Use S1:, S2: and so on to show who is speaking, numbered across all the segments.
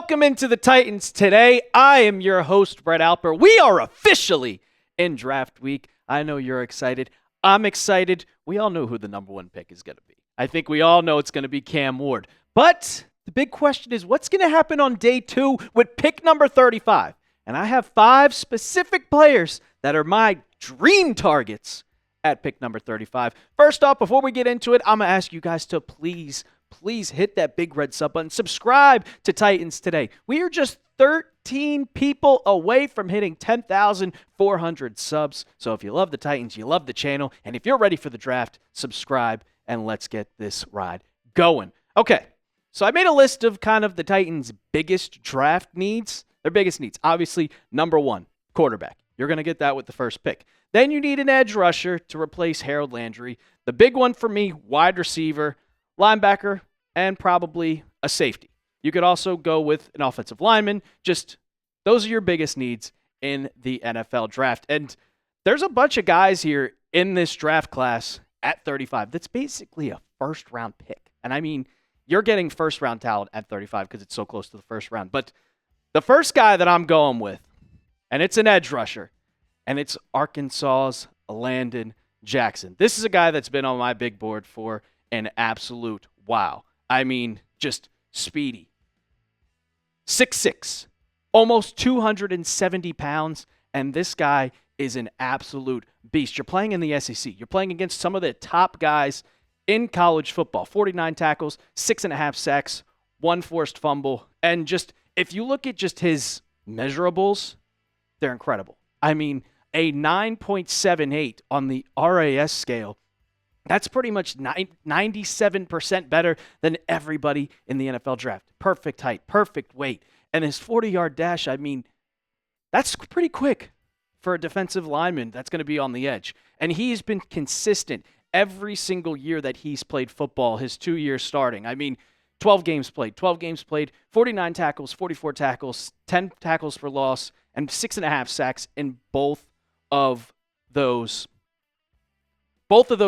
S1: Welcome into the Titans today. I am your host, Brett Alper. We are officially in draft week. I know you're excited. I'm excited. We all know who the number one pick is going to be. I think we all know it's going to be Cam Ward. But the big question is, what's going to happen on day 2 with pick number 35? And I have 5 specific players that are my dream targets at pick number 35. First off, before we get into it, I'm going to ask you guys to please hit that big red sub button. Subscribe to Titans today. We are just 13 people away from hitting 10,400 subs. So if you love the Titans, you love the channel, and if you're ready for the draft, subscribe and let's get this ride going. Okay, so I made a list of kind of the Titans' biggest draft needs. Their biggest needs. Obviously, number 1, quarterback. You're going to get that with the first pick. Then you need an edge rusher to replace Harold Landry. The big one for me, wide receiver, linebacker, and probably a safety. You could also go with an offensive lineman. Just those are your biggest needs in the NFL draft. And there's a bunch of guys here in this draft class at 35. That's basically a first-round pick. And I mean, you're getting first-round talent at 35 because it's so close to the first round. But the first guy that I'm going with, and it's an edge rusher, and it's Arkansas's Landon Jackson. This is a guy that's been on my big board for an absolute wow. I mean, just speedy. 6'6", almost 270 pounds, and this guy is an absolute beast. You're playing in the SEC. You're playing against some of the top guys in college football. 49 tackles, 6.5 sacks, 1 forced fumble, and just, if you look at just his measurables, they're incredible. I mean, a 9.78 on the RAS scale. That's pretty much 97% better than everybody in the NFL draft. Perfect height, perfect weight. And his 40-yard dash, I mean, that's pretty quick for a defensive lineman that's going to be on the edge. And he's been consistent every single year that he's played football, his 2 years starting. I mean, 12 games played, 49 tackles, 44 tackles, 10 tackles for loss, and 6.5 sacks in both of those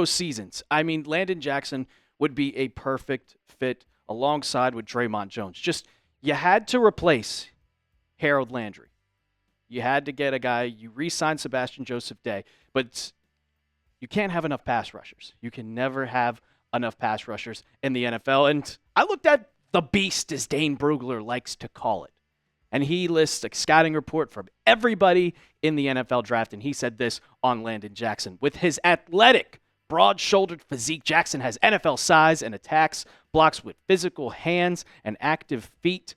S1: seasons. I mean, Landon Jackson would be a perfect fit alongside with Draymond Jones. Just, you had to replace Harold Landry. You had to get a guy. You re-signed Sebastian Joseph Day, but you can't have enough pass rushers. You can never have enough pass rushers in the NFL. And I looked at the beast, as Dane Brugler likes to call it. And he lists a scouting report from everybody in the NFL draft, and he said this on Landon Jackson. With his athletic, broad-shouldered physique, Jackson has NFL size and attacks, blocks with physical hands and active feet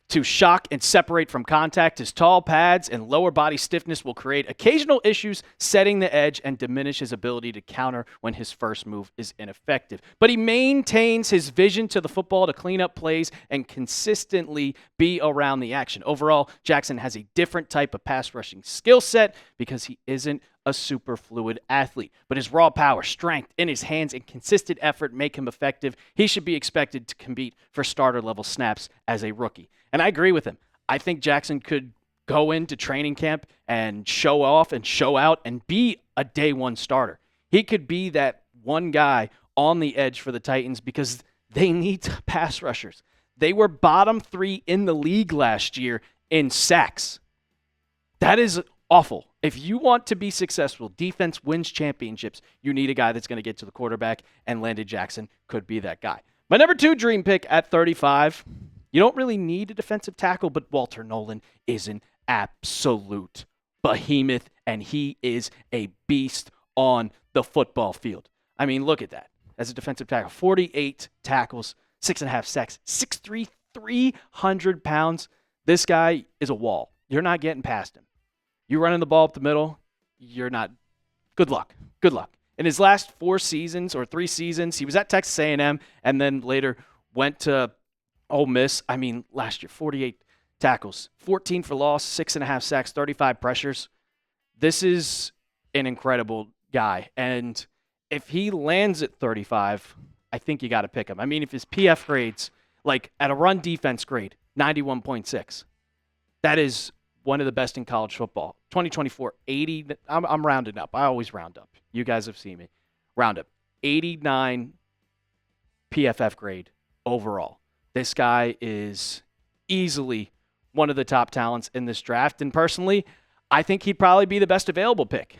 S1: to shock and separate from contact. His tall pads and lower body stiffness will create occasional issues setting the edge and diminish his ability to counter when his first move is ineffective. But he maintains his vision to the football to clean up plays and consistently be around the action. Overall, Jackson has a different type of pass rushing skill set because he isn't a super fluid athlete. But his raw power, strength in his hands, and consistent effort make him effective. He should be expected to compete for starter-level snaps as a rookie. And I agree with him. I think Jackson could go into training camp and show off and show out and be a day 1 starter. He could be that one guy on the edge for the Titans because they need pass rushers. They were bottom 3 in the league last year in sacks. That is awful. If you want to be successful, defense wins championships, you need a guy that's going to get to the quarterback, and Landon Jackson could be that guy. My number 2 dream pick at 35, you don't really need a defensive tackle, but Walter Nolan is an absolute behemoth, and he is a beast on the football field. I mean, look at that. As a defensive tackle, 48 tackles, 6.5 sacks, 6'3", 300 pounds. This guy is a wall. You're not getting past him. You running the ball up the middle, you're not. Good luck. Good luck. In his last 4 seasons or 3 seasons, he was at Texas A&M and then later went to Ole Miss. I mean, last year, 48 tackles, 14 for loss, 6.5 sacks, 35 pressures. This is an incredible guy. And if he lands at 35, I think you got to pick him. I mean, if his PF grades, like at a run defense grade, 91.6, that is one of the best in college football. 2024, 80. I'm rounding up. I always round up. You guys have seen me. Round up. 89 PFF grade overall. This guy is easily one of the top talents in this draft. And personally, I think he'd probably be the best available pick.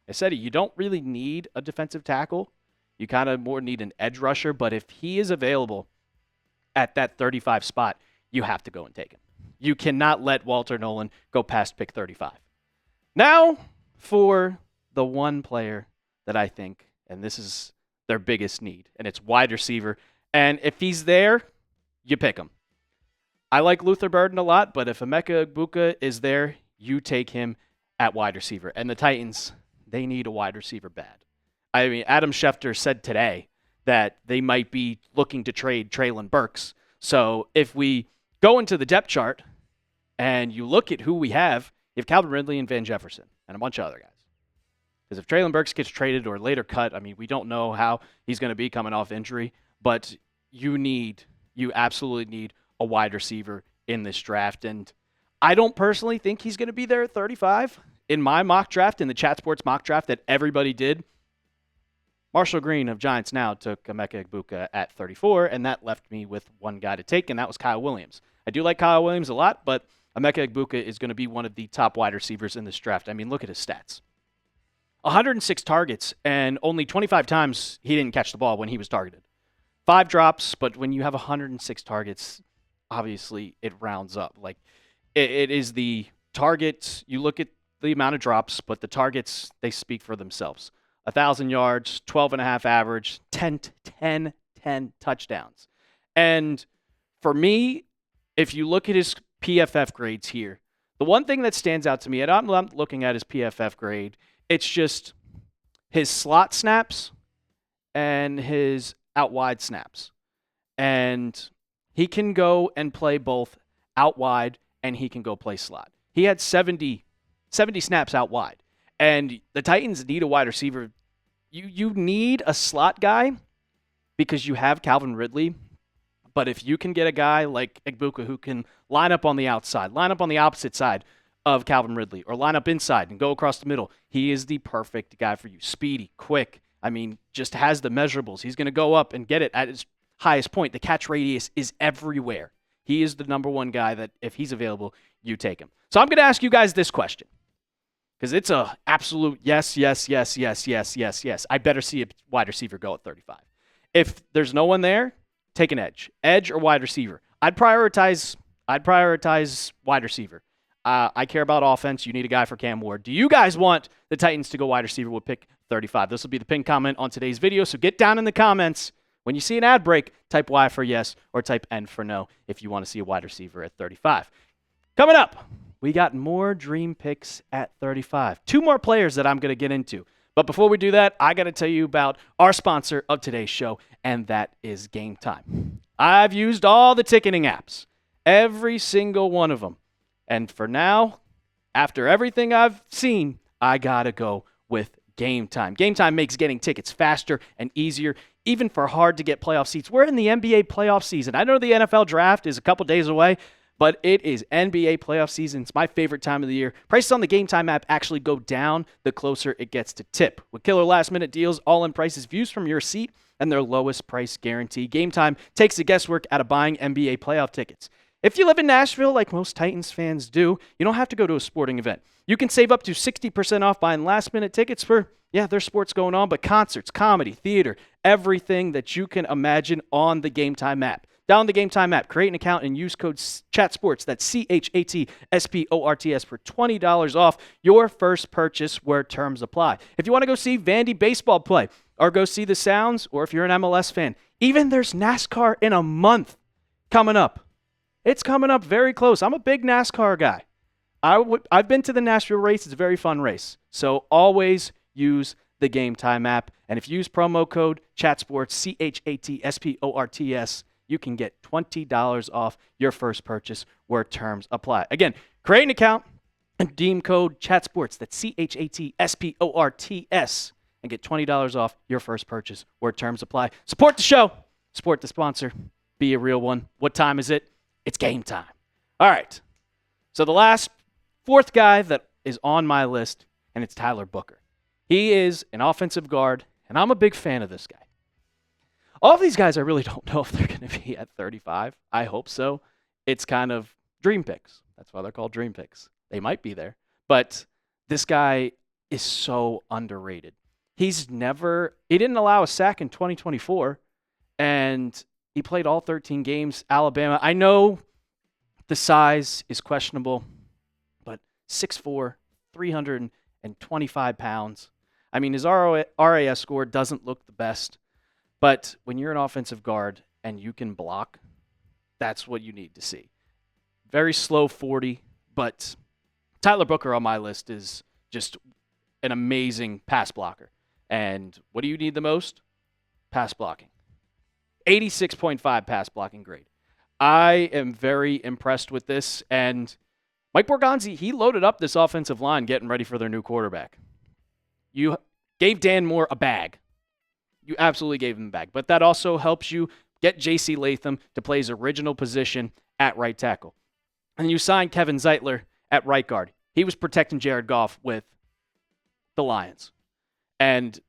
S1: I said you don't really need a defensive tackle. You kind of more need an edge rusher. But if he is available at that 35 spot, you have to go and take him. You cannot let Walter Nolan go past pick 35. Now for the one player that I think, and this is their biggest need, and it's wide receiver. And if he's there, you pick him. I like Luther Burden a lot, but if Emeka Egbuka is there, you take him at wide receiver. And the Titans, they need a wide receiver bad. I mean, Adam Schefter said today that they might be looking to trade Treylon Burks. So if we go into the depth chart and you look at who we have, you have Calvin Ridley and Van Jefferson and a bunch of other guys. Because if Treylon Burks gets traded or later cut, I mean, we don't know how he's going to be coming off injury, but you absolutely need a wide receiver in this draft. And I don't personally think he's going to be there at 35. In my mock draft, in the Chat Sports mock draft that everybody did, Marshall Green of Giants Now took Emeka Egbuka at 34, and that left me with one guy to take, and that was Kyle Williams. I do like Kyle Williams a lot, but Emeka Egbuka is going to be one of the top wide receivers in this draft. I mean, look at his stats. 106 targets, and only 25 times he didn't catch the ball when he was targeted. 5 drops, but when you have 106 targets, obviously it rounds up. Like, it is the targets. You look at the amount of drops, but the targets, they speak for themselves. 1,000 yards, 12.5 average, 10 touchdowns. And for me, if you look at his PFF grades here, the one thing that stands out to me, and I'm looking at his PFF grade, it's just his slot snaps and his out wide snaps. And he can go and play both out wide and he can go play slot. He had 70 snaps out wide. And the Titans need a wide receiver. You need a slot guy because you have Calvin Ridley. But if you can get a guy like Egbuka who can line up on the outside, line up on the opposite side of Calvin Ridley, or line up inside and go across the middle, he is the perfect guy for you. Speedy, quick. I mean, just has the measurables. He's going to go up and get it at his highest point. The catch radius is everywhere. He is the number one guy that if he's available, you take him. So I'm going to ask you guys this question, because it's a absolute yes. I better see a wide receiver go at 35. If there's no one there, take an edge or wide receiver. I'd prioritize wide receiver. I care about offense. You need a guy for Cam Ward. Do you guys want the Titans to go wide receiver with pick 35? This will be the pinned comment on today's video. So get down in the comments. When you see an ad break, type Y for yes or type N for no if you want to see a wide receiver at 35. Coming up, we got more dream picks at 35. 2 more players that I'm going to get into. But before we do that, I got to tell you about our sponsor of today's show, and that is Game Time. I've used all the ticketing apps, every single one of them. And for now, after everything I've seen, I got to go with Game Time. Game Time makes getting tickets faster and easier, even for hard-to-get playoff seats. We're in the NBA playoff season. I know the NFL draft is a couple days away, but it is NBA playoff season. It's my favorite time of the year. Prices on the Game Time app actually go down the closer it gets to tip. With killer last-minute deals, all-in prices, views from your seat, and their lowest price guarantee. Game Time takes the guesswork out of buying NBA playoff tickets. If you live in Nashville, like most Titans fans do, you don't have to go to a sporting event. You can save up to 60% off buying last-minute tickets for, there's sports going on, but concerts, comedy, theater, everything that you can imagine on the Game Time app. Download the Game Time app, create an account, and use code CHATSPORTS, that's CHATSPORTS, for $20 off your first purchase where terms apply. If you want to go see Vandy baseball play, or go see the Sounds, or if you're an MLS fan, even there's NASCAR in a month coming up. It's coming up very close. I'm a big NASCAR guy. I've been to the Nashville race. It's a very fun race. So always use the Game Time app. And if you use promo code CHATSPORTS, CHATSPORTS, you can get $20 off your first purchase where terms apply. Again, create an account and redeem code CHATSPORTS, that's CHATSPORTS, and get $20 off your first purchase where terms apply. Support the show. Support the sponsor. Be a real one. What time is it? It's game time. All right. So the fourth guy that is on my list, and it's Tyler Booker. He is an offensive guard, and I'm a big fan of this guy. All of these guys, I really don't know if they're going to be at 35. I hope so. It's kind of dream picks. That's why they're called dream picks. They might be there. But this guy is so underrated. He didn't allow a sack in 2024, and he played all 13 games. Alabama, I know the size is questionable, but 6'4", 325 pounds. I mean, his RAS score doesn't look the best, but when you're an offensive guard and you can block, that's what you need to see. Very slow 40, but Tyler Booker on my list is just an amazing pass blocker. And what do you need the most? Pass blocking. 86.5 pass blocking grade. I am very impressed with this. And Mike Borgonzi, he loaded up this offensive line getting ready for their new quarterback. You gave Dan Moore a bag. You absolutely gave him a bag. But that also helps you get J.C. Latham to play his original position at right tackle. And you signed Kevin Zeitler at right guard. He was protecting Jared Goff with the Lions. And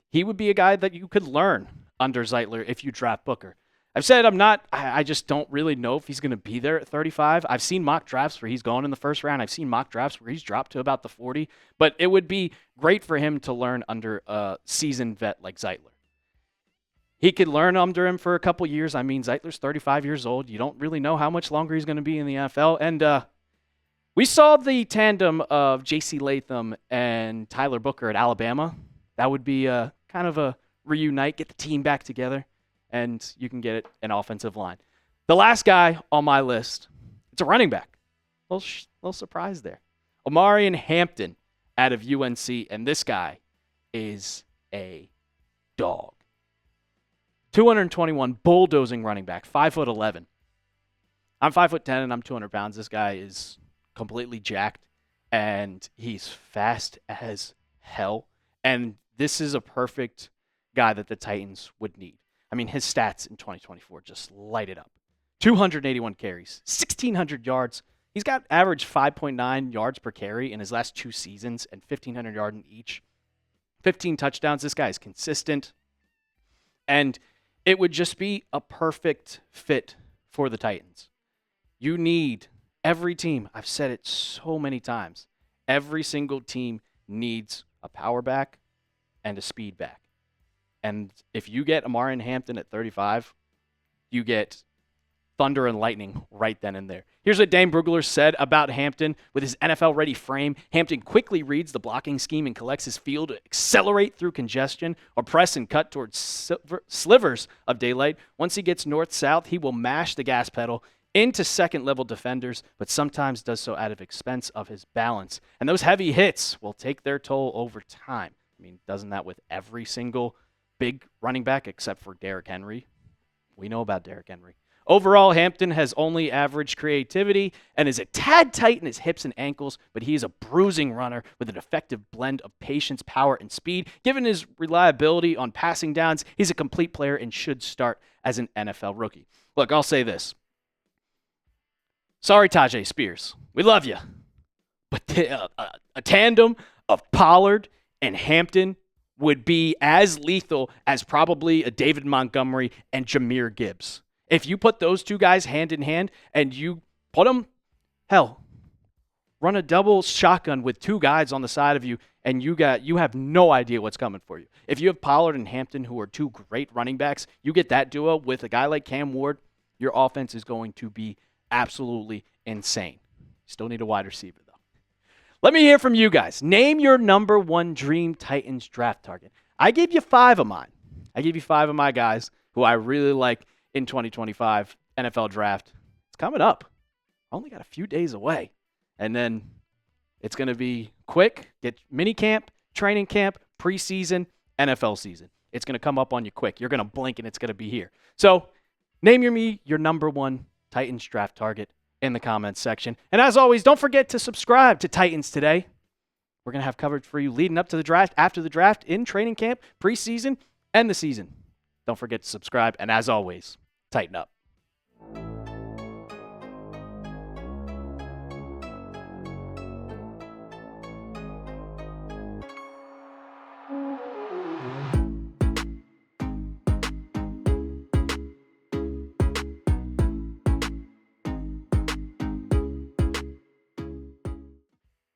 S1: he would be a guy that you could learn under Zeitler if you draft Booker. I've said I just don't really know if he's going to be there at 35. I've seen mock drafts where he's gone in the first round. I've seen mock drafts where he's dropped to about the 40. But it would be great for him to learn under a seasoned vet like Zeitler. He could learn under him for a couple years. I mean, Zeitler's 35 years old. You don't really know how much longer he's going to be in the NFL. And we saw the tandem of J.C. Latham and Tyler Booker at Alabama. That would be kind of a reunite, get the team back together, and you can get an offensive line. The last guy on my list, it's a running back. Little surprise there. Omarian Hampton out of UNC, and this guy is a dog. 221 bulldozing running back, 5'11". I'm 5'10" and I'm 200 pounds. This guy is completely jacked, and he's fast as hell. And this is a perfect guy that the Titans would need. I mean, his stats in 2024 just light it up. 281 carries, 1,600 yards. He's got average 5.9 yards per carry in his last 2 seasons and 1,500 yards in each. 15 touchdowns. This guy is consistent. And it would just be a perfect fit for the Titans. You need every team. I've said it so many times. Every single team needs a power back and a speed back. And if you get Omarian Hampton at 35, you get thunder and lightning right then and there. Here's what Dane Brugler said about Hampton. With his NFL-ready frame, Hampton quickly reads the blocking scheme and collects his field to accelerate through congestion or press and cut towards slivers of daylight. Once he gets north-south, he will mash the gas pedal into second-level defenders, but sometimes does so at the expense of his balance. And those heavy hits will take their toll over time. I mean, doesn't that with every single big running back except for Derrick Henry? We know about Derrick Henry. Overall, Hampton has only average creativity and is a tad tight in his hips and ankles, but he is a bruising runner with an effective blend of patience, power, and speed. Given his reliability on passing downs, he's a complete player and should start as an NFL rookie. Look, I'll say this. Sorry, Tajay Spears. We love you. But a tandem of Pollard and Hampton would be as lethal as probably a David Montgomery and Jahmyr Gibbs. If you put those two guys hand in hand and you put them, run a double shotgun with 2 guys on the side of you, and you have no idea what's coming for you. If you have Pollard and Hampton, who are 2 great running backs, you get that duo with a guy like Cam Ward, your offense is going to be absolutely insane. Still need a wide receiver, though. Let me hear from you guys. Name your number 1 dream Titans draft target. I gave you 5 of mine. I gave you 5 of my guys who I really like in 2025 NFL draft. It's coming up. Only got a few days away. And then it's going to be quick. Get mini camp, training camp, preseason, NFL season. It's going to come up on you quick. You're going to blink and it's going to be here. So name your number 1 Titans draft target in the comments section. And as always, don't forget to subscribe to Titans Today. We're going to have coverage for you leading up to the draft, after the draft, in training camp, preseason, and the season. Don't forget to subscribe. And as always, tighten up.